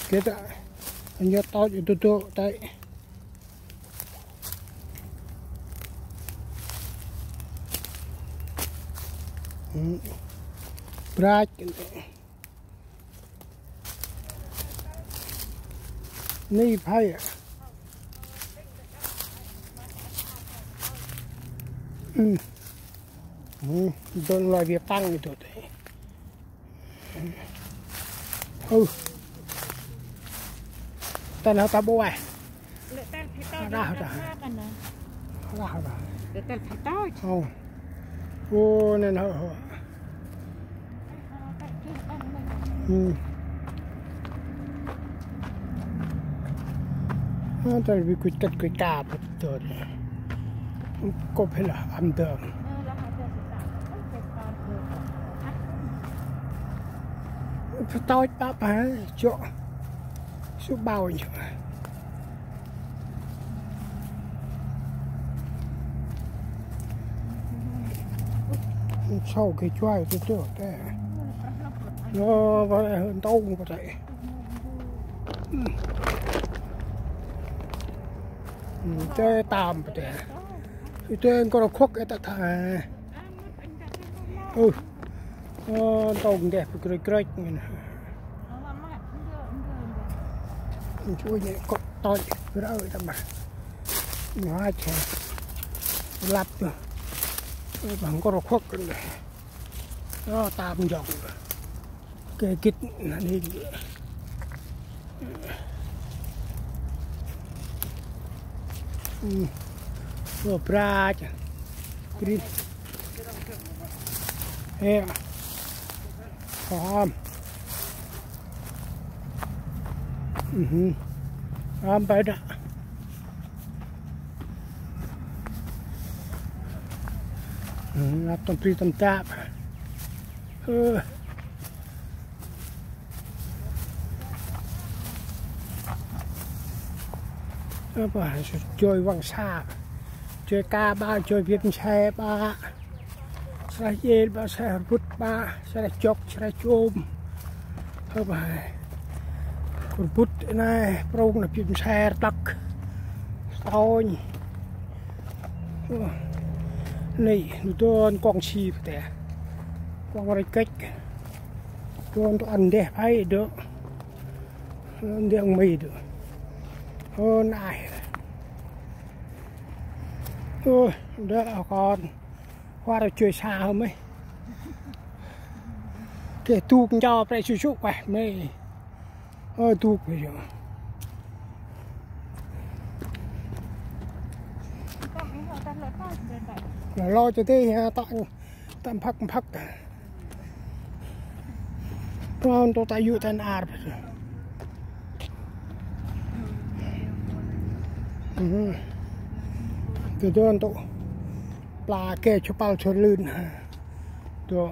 Kita hanya tahu itu tuh tay. Berat ni phải đơn loại việc tăng như thế tên ta bố à ra không ô nên hả tại vì quyết cắt quyết cạp rồi có phải là âm đường tôi đã phải chỗ số bao nhiêu sau cái choai tôi tưởng thế nó có hơn tông có thể chơi tạm có thể chơi có khóc cái ta thà tông đẹp cười cười chui nhẹ cột to cái đó tao mà nó chè lặp rồi bằng có khóc cái này nó tạm dòng cái kít là đi rồi pra chứ green he phải đó là tôm pri tôm táp bà chơi văng xa chơi ca ba chơi việt xe ba xe dê ba xe vút ba xe chọc xe chôm bà còn bút này prong là việt xe tắc tôi này tôi con chi phải con cái cách tôi ăn đẹp hay được ăn mì được này đỡ con qua rồi chơi xa không ấy để tu cho phải chịu chịu khỏe mê tu bây giờ lo cho thế tạm phắc con tôi tay dụ tên ar từ đó tụ pla kê cho bao cho lươn đó